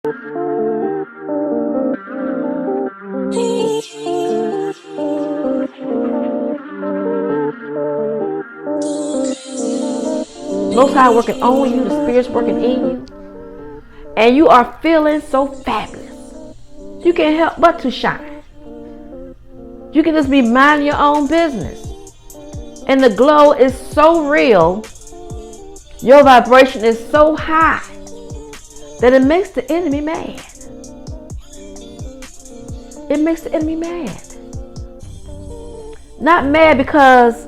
Most High working on you, the Spirit's working in you, and you are feeling so fabulous. You can't help but to shine. You can just be minding your own business. And the glow is so real. Your vibration is so high that it makes the enemy mad. It makes the enemy mad. Not mad because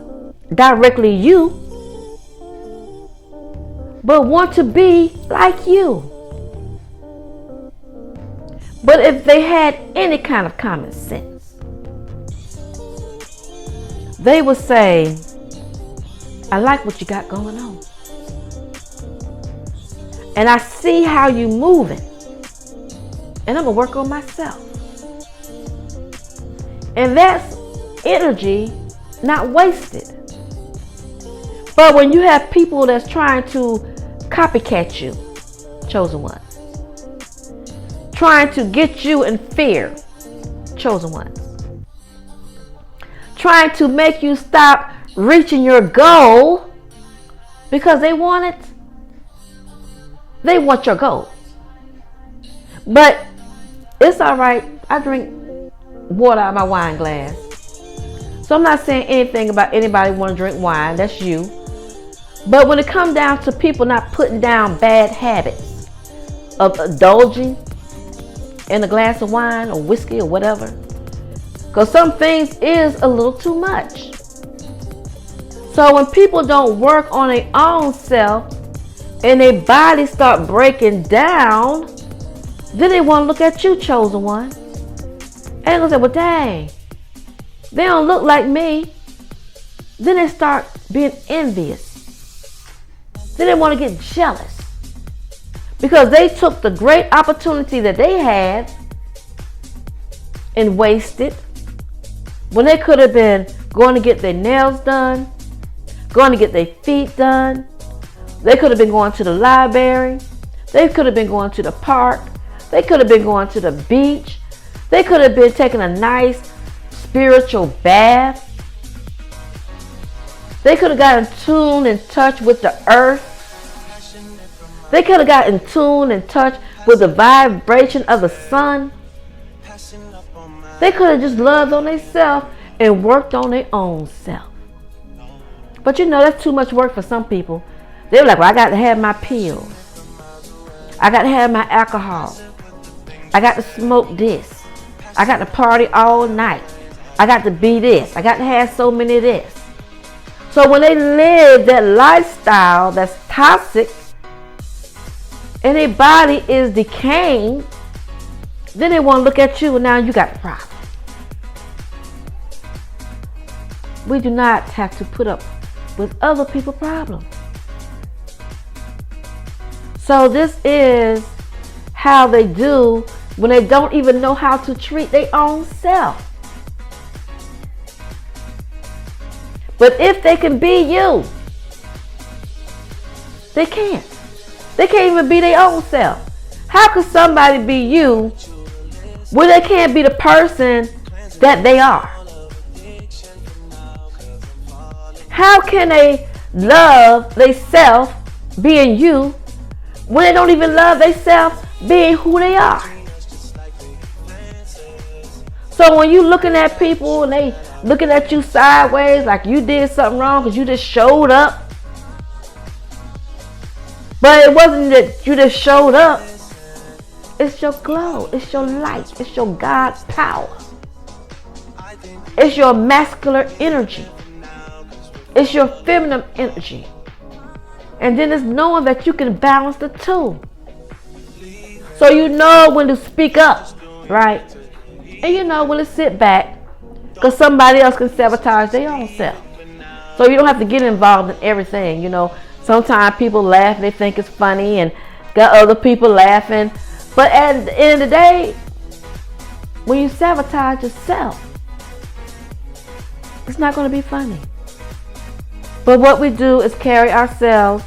directly you, but want to be like you. But if they had any kind of common sense, they would say, I like what you got going on. And I see how you moving. And I'm going to work on myself. And that's energy not wasted. But when you have people that's trying to copycat you, chosen ones, trying to get you in fear, chosen ones, trying to make you stop reaching your goal because they want it. They want your goal. But it's all right. I drink water out of my wine glass. So I'm not saying anything about anybody want to drink wine. That's you. But when it comes down to people not putting down bad habits of indulging in a glass of wine or whiskey or whatever, because some things is a little too much. So when people don't work on their own self and their body start breaking down, then they want to look at you, chosen one, and they're going to say, well, dang, they don't look like me. Then they start being envious. Then they want to get jealous because they took the great opportunity that they had and wasted when they could have been going to get their nails done, going to get their feet done. They could have been going to the library. They could have been going to the park. They could have been going to the beach. They could have been taking a nice spiritual bath. They could have gotten tuned in touch with the earth. They could have gotten tuned in touch with the vibration of the sun. They could have just loved on themselves and worked on their own self. But you know, that's too much work for some people. They're like, well, I got to have my pills. I got to have my alcohol. I got to smoke this. I got to party all night. I got to be this. I got to have so many of this. So when they live that lifestyle that's toxic and their body is decaying, then they want to look at you and now you got a problem. We do not have to put up with other people's problems. So this is how they do when they don't even know how to treat their own self. But if they can be you, they can't. They can't even be their own self. How could somebody be you when they can't be the person that they are? How can they love themselves being you when they don't even love themselves being who they are? So when you looking at people and they looking at you sideways like you did something wrong because you just showed up. But it wasn't that you just showed up. It's your glow. It's your light. It's your God power. It's your masculine energy. It's your feminine energy. And then it's knowing that you can balance the two. So you know when to speak up, right? And you know when to sit back. Because somebody else can sabotage their own self. So you don't have to get involved in everything, you know. Sometimes people laugh and they think it's funny and got other people laughing. But at the end of the day, when you sabotage yourself, it's not going to be funny. But what we do is carry ourselves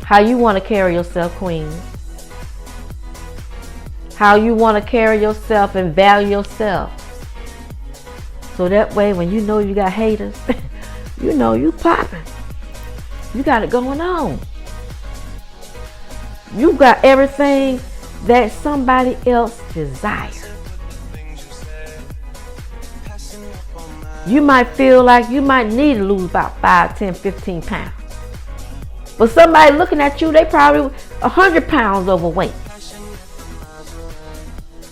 how you want to carry yourself, queen. how you want to carry yourself and value yourself. So that way when you know you got haters, you know you popping. You got it going on. You got everything that somebody else desires. You might feel like you might need to lose about 5, 10, 15 pounds. But somebody looking at you, they probably 100 pounds overweight.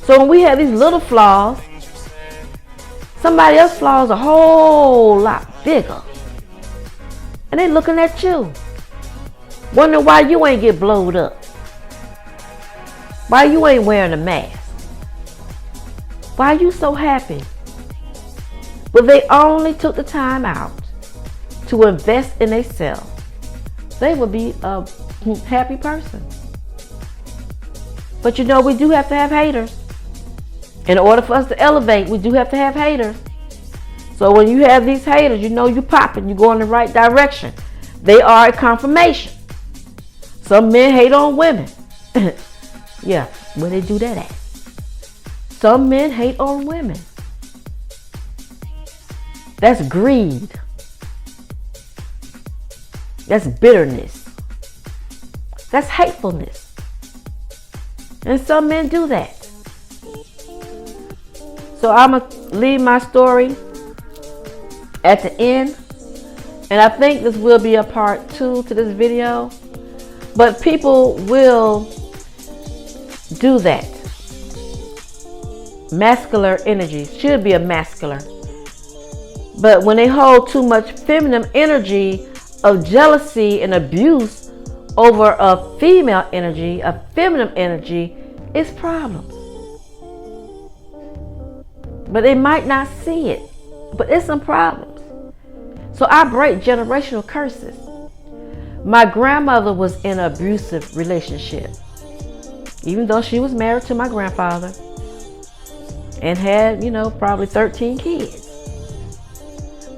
So when we have these little flaws, somebody else's flaws are a whole lot bigger. And they looking at you. Wondering why you ain't get blowed up. Why you ain't wearing a mask. Why you so happy? But they only took the time out to invest in themselves. They would be a happy person. But you know, we do have to have haters. In order for us to elevate, we do have to have haters. So when you have these haters, you know you're popping, you're going in the right direction. They are a confirmation. Some men hate on women. Yeah, where they do that at? Some men hate on women. That's greed. That's bitterness. That's hatefulness. And some men do that. So I'm going to leave my story at the end. And I think this will be a part 2 to this video. But people will do that. Masculine energy should be a masculine. But when they hold too much feminine energy of jealousy and abuse over a female energy, a feminine energy, it's problems. But they might not see it, but it's some problems. So I break generational curses. My grandmother was in an abusive relationship, even though she was married to my grandfather and had, probably 13 kids.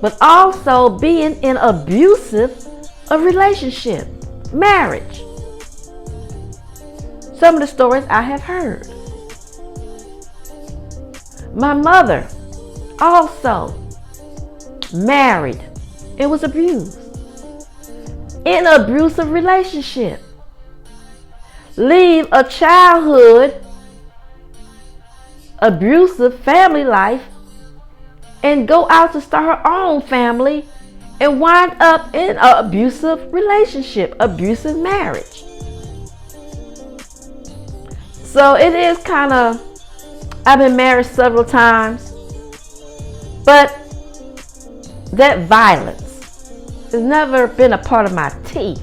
But also being in abusive relationship, marriage. Some of the stories I have heard. My mother also married and was abused. In an abusive relationship. Leave a childhood abusive family life and go out to start her own family and wind up in an abusive relationship, abusive marriage. So it is kind of, I've been married several times, but that violence has never been a part of my tea.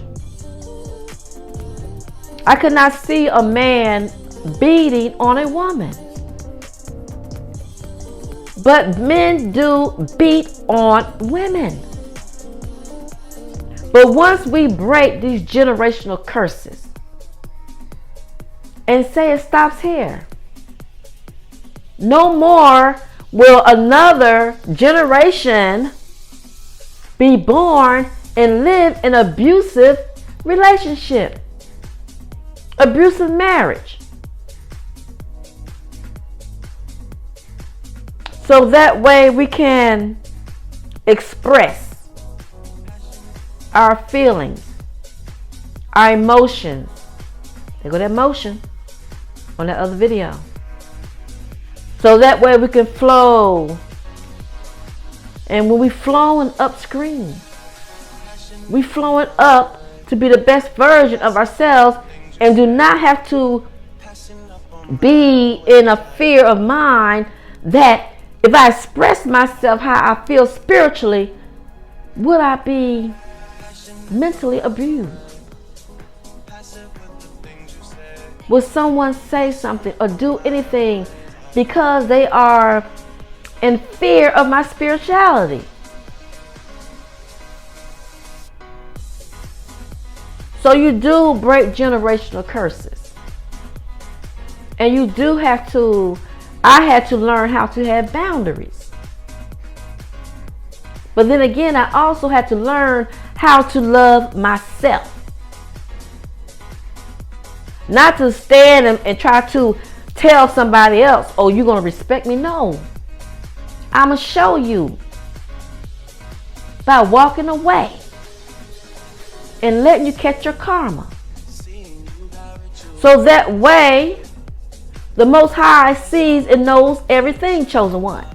I could not see a man beating on a woman. But men do beat on women. But once we break these generational curses and say it stops here, no more will another generation be born and live in abusive relationship, abusive marriage. So that way we can express our feelings, our emotions. There go that emotion on that other video. So that way we can flow. And when we flowing upstream, we flowing up to be the best version of ourselves and do not have to be in a fear of mind that if I express myself how I feel spiritually, will I be mentally abused? Will someone say something or do anything because they are in fear of my spirituality? So you do break generational curses. And you do have to, I had to learn how to have boundaries. But then again, I also had to learn how to love myself. Not to stand and try to tell somebody else, oh, you're going to respect me. No. I'm going to show you by walking away and letting you catch your karma. So that way, the Most High sees and knows everything, chosen one.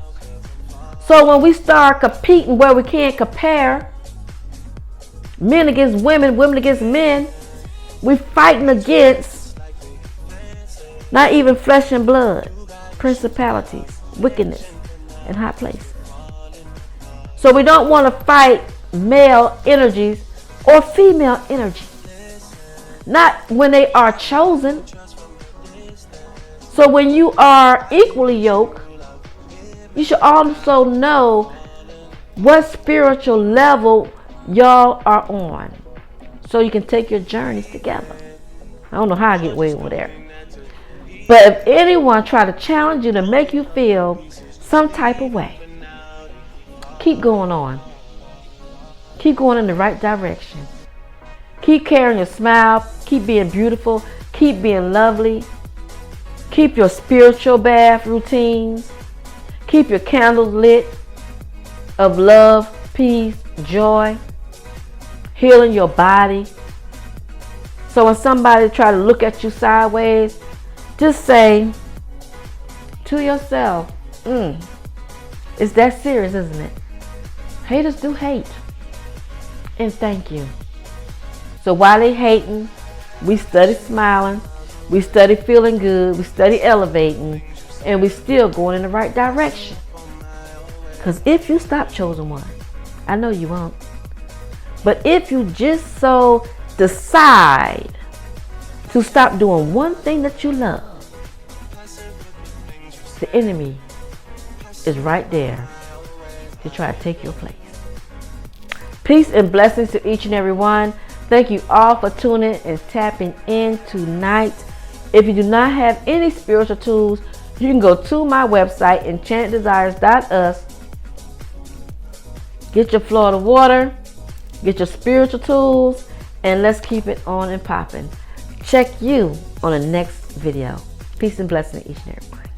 So when we start competing where we can't compare, men against women, women against men, we're fighting against not even flesh and blood, principalities, wickedness in high places. So we don't want to fight male energies or female energy. Not when they are chosen. So when you are equally yoked, you should also know what spiritual level y'all are on, so you can take your journeys together. I don't know how I get way over there. But if anyone try to challenge you to make you feel some type of way, keep going on. Keep going in the right direction. Keep carrying your smile. Keep being beautiful. Keep being lovely. Keep your spiritual bath routines. Keep your candles lit of love, peace, joy. Healing your body. So when somebody try to look at you sideways, just say to yourself, it's that serious, isn't it? Haters do hate. And thank you. So while they hating, we study smiling, we study feeling good, we study elevating, and we still going in the right direction. Because if you stop, chosen one, I know you won't. But if you just so decide to stop doing one thing that you love, the enemy is right there to try to take your place. Peace and blessings to each and every one. Thank you all for tuning and tapping in tonight. If you do not have any spiritual tools, you can go to my website, enchantedesires.us. Get your Florida water, get your spiritual tools, and let's keep it on and popping. Check you on the next video. Peace and blessings to each and every one.